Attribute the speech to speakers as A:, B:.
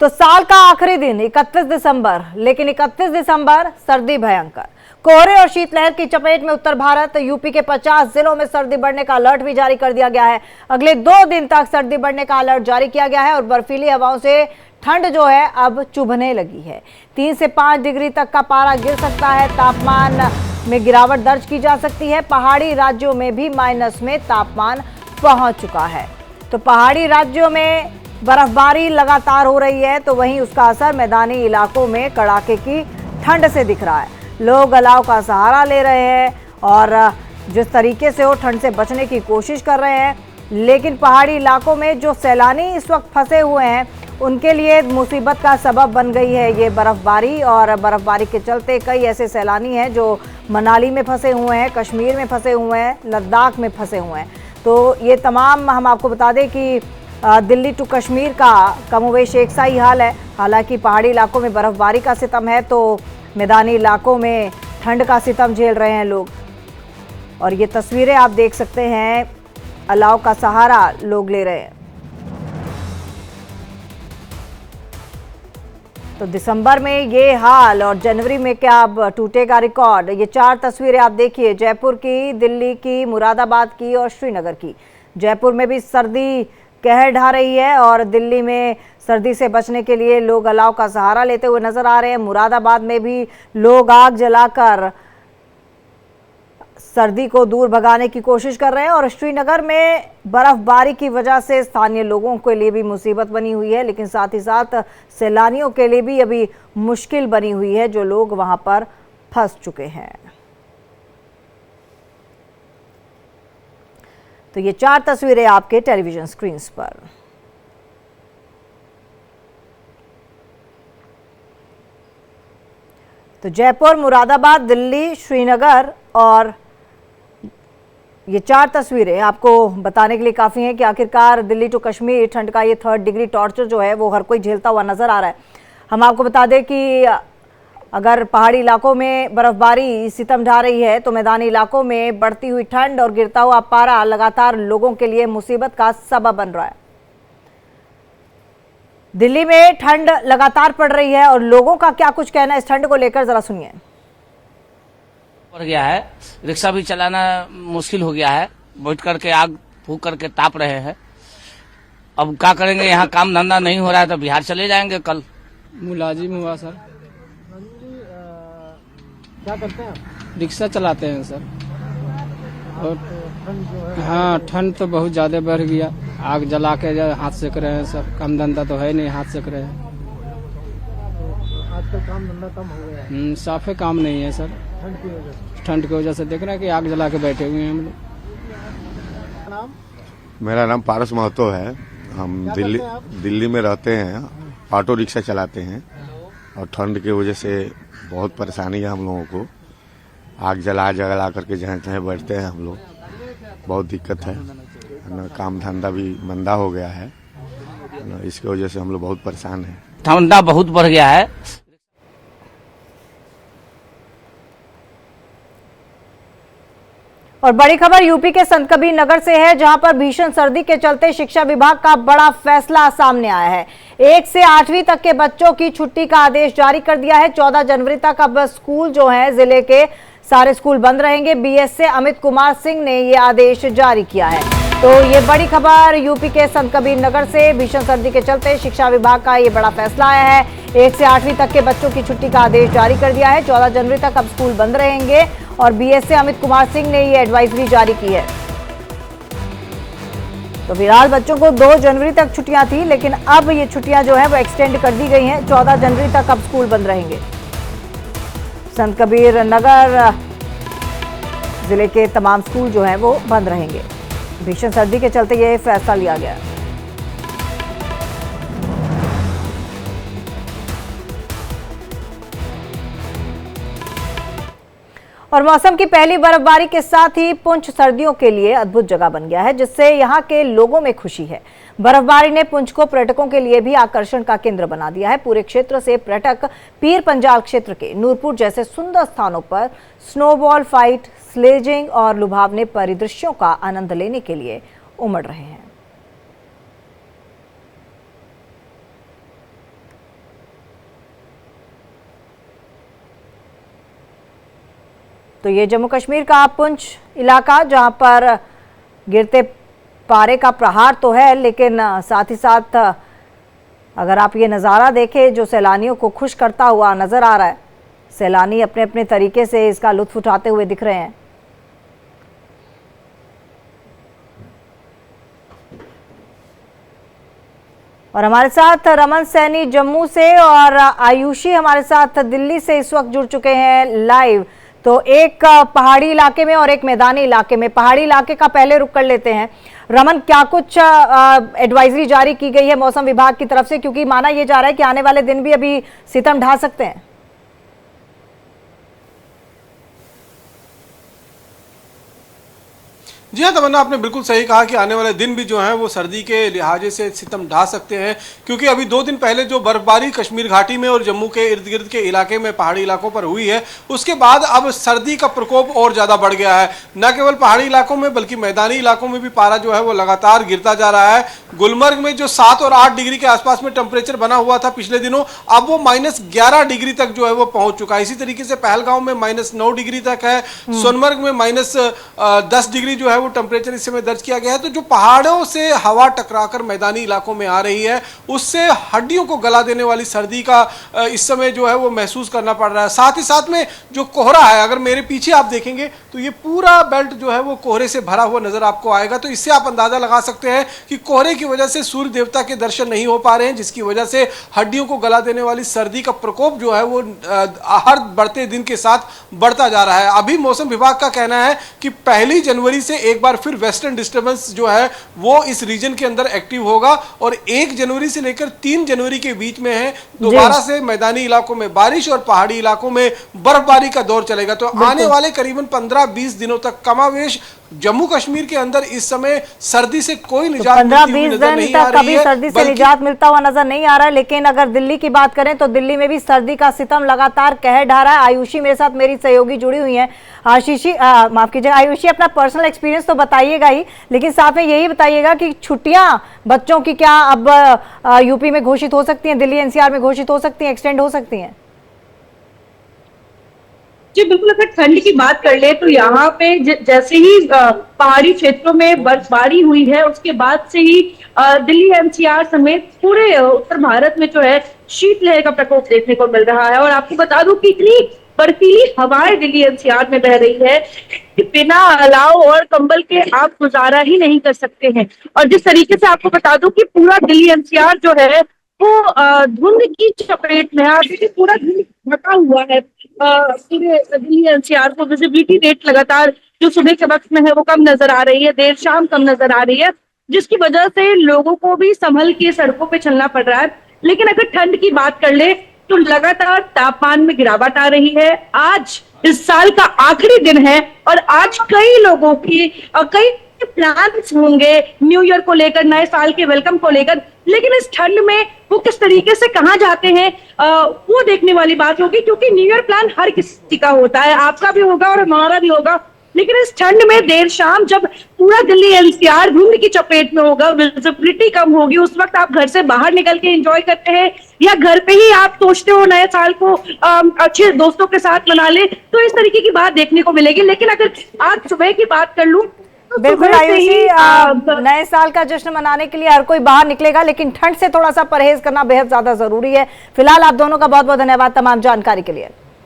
A: तो साल का आखिरी दिन 31 दिसंबर, लेकिन 31 दिसंबर सर्दी भयंकर। कोहरे और शीतलहर की चपेट में उत्तर भारत, यूपी के 50 जिलों में सर्दी बढ़ने का अलर्ट भी जारी कर दिया गया है। अगले 2 दिन तक सर्दी बढ़ने का अलर्ट जारी किया गया है और बर्फीली हवाओं से ठंड जो है अब चुभने लगी है। 3 से 5 डिग्री तक का पारा गिर सकता है। तापमान में गिरावट दर्ज की जा सकती है। पहाड़ी राज्यों में भी माइनस में तापमान पहुंच चुका है। तो पहाड़ी राज्यों में बर्फबारी लगातार हो रही है, तो वहीं उसका असर मैदानी इलाकों में कड़ाके की ठंड से दिख रहा है। लोग अलाव का सहारा ले रहे हैं और जिस तरीके से वो ठंड से बचने की कोशिश कर रहे हैं, लेकिन पहाड़ी इलाकों में जो सैलानी इस वक्त फंसे हुए हैं उनके लिए मुसीबत का सबब बन गई है ये बर्फबारी। और बर्फबारी के चलते कई ऐसे सैलानी हैं जो मनाली में फंसे हुए हैं, कश्मीर में फंसे हुए हैं, लद्दाख में फंसे हुए हैं। तो ये तमाम हम आपको बता दें कि दिल्ली टू कश्मीर का कमोवेश एक सा ही हाल है। हालांकि पहाड़ी इलाकों में बर्फबारी का सितम है, तो मैदानी इलाकों में ठंड का सितम झेल रहे हैं लोग। और ये तस्वीरें आप देख सकते हैं, अलाव का सहारा लोग ले रहे हैं। तो दिसंबर में ये हाल और जनवरी में क्या अब टूटेगा रिकॉर्ड। ये 4 तस्वीरें आप देखिए, जयपुर की, दिल्ली की, मुरादाबाद की और श्रीनगर की। जयपुर में भी सर्दी कहर ढा रही है और दिल्ली में सर्दी से बचने के लिए लोग अलाव का सहारा लेते हुए नजर आ रहे हैं। मुरादाबाद में भी लोग आग जलाकर सर्दी को दूर भगाने की कोशिश कर रहे हैं और श्रीनगर में बर्फबारी की वजह से स्थानीय लोगों के लिए भी मुसीबत बनी हुई है, लेकिन साथ ही साथ सैलानियों के लिए भी अभी मुश्किल बनी हुई है जो लोग वहां पर फंस चुके हैं। तो ये 4 तस्वीरें आपके टेलीविजन स्क्रीन पर। तो जयपुर, मुरादाबाद, दिल्ली, श्रीनगर और ये 4 तस्वीरें आपको बताने के लिए काफ़ी हैं कि आखिरकार दिल्ली टू कश्मीर ठंड का ये 3rd डिग्री टॉर्चर जो है वो हर कोई झेलता हुआ नजर आ रहा है। हम आपको बता दें कि अगर पहाड़ी इलाकों में बर्फबारी सितम ढा रही है, तो मैदानी इलाकों में बढ़ती हुई ठंड और गिरता हुआ पारा लगातार लोगों के लिए मुसीबत का सबब बन रहा है। दिल्ली में ठंड लगातार पड़ रही है और लोगों का क्या कुछ कहना है इस ठंड को लेकर, जरा सुनिए।
B: पड़ गया है, रिक्शा भी चलाना मुश्किल हो गया है, बैठ करके आग फूक करके ताप रहे हैं। अब क्या करेंगे, यहाँ काम धंधा नहीं हो रहा है तो बिहार चले जाएंगे कल।
C: मुलाजिम हुआ सर। क्या करते हैं आप? रिक्शा चलाते हैं सर। और हाँ, ठंड तो बहुत ज्यादा बढ़ गया, आग जला के हाथ सेक रहे हैं सर। काम धंधा तो है नहीं, हाथ सेक रहे हैं। आजकल काम धंधा कम हो गया। साफे काम नहीं है सर, ठंड की वजह से देख रहे हैं कि आग जला के बैठे हुए हैं हम लोग।
D: मेरा नाम पारस महतो है। हम दिल्ली में रहते हैं, ऑटो रिक्शा चलाते हैं और ठंड की वजह से बहुत परेशानी है हम लोगों को। आग जला करके जहाँ तहाँ बैठते हैं हम लोग, बहुत दिक्कत है ना। काम धंधा भी मंदा हो गया है ना, इसकी वजह से हम लोग बहुत परेशान हैं।
B: ठंडा बहुत बढ़ गया है।
A: और बड़ी खबर यूपी के संत कबीर नगर से है, जहां पर भीषण सर्दी के चलते शिक्षा विभाग का बड़ा फैसला सामने आया है। 1 से 8वीं तक के बच्चों की छुट्टी का आदेश जारी कर दिया है। 14 जनवरी तक अब स्कूल जो हैं, जिले के सारे स्कूल बंद रहेंगे। बीएसए अमित कुमार सिंह ने ये आदेश जारी किया है। तो ये बड़ी खबर यूपी के संत कबीर नगर से, भीषण सर्दी के चलते शिक्षा विभाग का ये बड़ा फैसला आया है। 1 से 8वीं तक के बच्चों की छुट्टी का आदेश जारी कर दिया है। 14 जनवरी तक अब स्कूल बंद रहेंगे और बीएसए अमित कुमार सिंह ने ये एडवाइजरी जारी की है। तो फिलहाल बच्चों को 2 जनवरी तक छुट्टियां थी, लेकिन अब ये छुट्टियां जो है वो एक्सटेंड कर दी गई हैं। 14 जनवरी तक अब स्कूल बंद रहेंगे। संत कबीर नगर जिले के तमाम स्कूल जो हैं वो बंद रहेंगे। भीषण सर्दी के चलते ये फैसला लिया गया। और मौसम की पहली बर्फबारी के साथ ही पुंछ सर्दियों के लिए अद्भुत जगह बन गया है, जिससे यहाँ के लोगों में खुशी है। बर्फबारी ने पुंछ को पर्यटकों के लिए भी आकर्षण का केंद्र बना दिया है। पूरे क्षेत्र से पर्यटक पीर पंजाल क्षेत्र के नूरपुर जैसे सुंदर स्थानों पर स्नोबॉल फाइट, स्लेजिंग और लुभावने परिदृश्यों का आनंद लेने के लिए उमड़ रहे हैं। तो ये जम्मू कश्मीर का पुंछ इलाका, जहां पर गिरते पारे का प्रहार तो है, लेकिन साथ ही साथ अगर आप ये नज़ारा देखें जो सैलानियों को खुश करता हुआ नज़र आ रहा है, सैलानी अपने अपने तरीके से इसका लुत्फ उठाते हुए दिख रहे हैं। और हमारे साथ रमन सैनी जम्मू से और आयुषी हमारे साथ दिल्ली से इस वक्त जुड़ चुके हैं लाइव। तो एक पहाड़ी इलाके में और एक मैदानी इलाके में, पहाड़ी इलाके का पहले रुक कर लेते हैं। रमन, क्या कुछ एडवाइजरी जारी की गई है मौसम विभाग की तरफ से, क्योंकि माना यह जा रहा है कि आने वाले दिन भी अभी सितम ढा सकते हैं?
E: जी हाँ तमन्ना, आपने बिल्कुल सही कहा कि आने वाले दिन भी जो हैं वो सर्दी के लिहाजे से सितम ढा सकते हैं, क्योंकि अभी 2 दिन पहले जो बर्फबारी कश्मीर घाटी में और जम्मू के इर्द गिर्द के इलाके में पहाड़ी इलाकों पर हुई है, उसके बाद अब सर्दी का प्रकोप और ज़्यादा बढ़ गया है। न केवल पहाड़ी इलाकों में बल्कि मैदानी इलाकों में भी पारा जो है वो लगातार गिरता जा रहा है। गुलमर्ग में जो 7 और 8 डिग्री के आसपास में टेम्परेचर बना हुआ था पिछले दिनों, अब वो -11 डिग्री तक जो है वो पहुंच चुका है। इसी तरीके से पहलगांव में -9 डिग्री तक है, सोनमर्ग में -10 डिग्री जो है वो टेम्परेचर इस समय दर्ज किया गया है। तो जो पहाड़ों से हवा टकराकर मैदानी इलाकों में आ रही है, उससे हड्डियों को गला देने वाली सर्दी का इस समय जो है वो महसूस करना पड़ रहा है। साथ ही साथ में जो कोहरा है, अगर मेरे पीछे आप देखेंगे तो ये पूरा बेल्ट जो है वो कोहरे से भरा हुआ नजर आपको आएगा। तो इससे आप अंदाजा लगा सकते हैं कि कोहरे की वजह से सूर्य देवता के दर्शन नहीं हो पा रहे हैं, जिसकी वजह से हड्डियों को गला देने वाली सर्दी का प्रकोप जो है वो हर बढ़ते दिन के साथ बढ़ता जा रहा है। अभी मौसम विभाग का कहना है कि 1 जनवरी से एक बार फिर वेस्टर्न डिस्टर्बेंस जो है वो इस रीजन के अंदर एक्टिव होगा और 1 जनवरी से लेकर 3 जनवरी के बीच में है दोबारा से मैदानी इलाकों में बारिश और पहाड़ी इलाकों में बर्फबारी का दौर चलेगा। तो आने वाले करीबन 15-20 दिनों तक कमावेश जम्मू कश्मीर के अंदर इस समय सर्दी से कोई निजात
A: 15-20 दिन तक कभी सर्दी से निजात मिलता हुआ नजर नहीं आ रहा है। लेकिन अगर दिल्ली की बात करें तो दिल्ली में भी सर्दी का सितम लगातार कहर ढा रहा है। आयुषी मेरे साथ मेरी सहयोगी जुड़ी हुई है। आशीषी माफ कीजिए आयुषी, अपना पर्सनल एक्सपीरियंस तो बताइएगा ही, लेकिन साथ में यही बताइएगा कि छुट्टियां बच्चों की क्या अब यूपी में घोषित हो सकती हैं, दिल्ली एनसीआर में घोषित हो सकती हैं, एक्सटेंड हो सकती हैं?
F: जी बिल्कुल, अगर ठंड की बात कर ले तो यहाँ पे जैसे ही पहाड़ी क्षेत्रों में बर्फबारी हुई है, उसके बाद से ही दिल्ली एनसीआर समेत पूरे उत्तर भारत में जो है शीतलहर का प्रकोप देखने को मिल रहा है। और आपको बता दूं कि इतनी बर्फीली हवाएं दिल्ली एनसीआर में बह रही है कि बिना अलाव और कंबल के आप गुजारा ही नहीं कर सकते हैं। और जिस तरीके से आपको बता दूं कि पूरा दिल्ली एनसीआर जो है वो धुंध की चपेट में है, पूरा धुंध ढका हुआ है। पूरे दिल्ली एनसीआर को विजिबिलिटी रेट लगातार जो सुबह के वक्त में है वो कम नजर आ रही है, देर शाम कम नजर आ रही है, जिसकी वजह से लोगों को भी संभल के सड़कों पे चलना पड़ रहा है। लेकिन अगर ठंड की बात कर ले तो लगातार तापमान में गिरावट आ रही है। आज इस साल का आखिरी दिन है और आज कई लोगों की कई प्लान्स होंगे न्यू ईयर को लेकर, नए साल के वेलकम को लेकर, लेकिन इस ठंड में वो किस तरीके से कहाँ जाते हैं वो देखने वाली बात होगी, क्योंकि न्यू ईयर प्लान हर किसी का होता है, आपका भी होगा और हमारा भी होगा। लेकिन इस ठंड में देर शाम जब पूरा दिल्ली एनसीआर धुंध की चपेट में होगा, विजिबिलिटी कम होगी, उस वक्त आप घर से बाहर निकल के एंजॉय करते हैं या घर पे ही आप सोचते हो नए साल को अच्छे दोस्तों के साथ मना ले, तो इस तरीके की बात देखने को मिलेगी। लेकिन अगर आज सुबह की बात कर लूं तो
A: बिल्कुल आयुषी, नए साल का जश्न मनाने के लिए हर कोई बाहर निकलेगा, लेकिन ठंड से थोड़ा सा परहेज करना बेहद ज्यादा जरूरी है। फिलहाल आप दोनों का बहुत बहुत धन्यवाद तमाम जानकारी के लिए।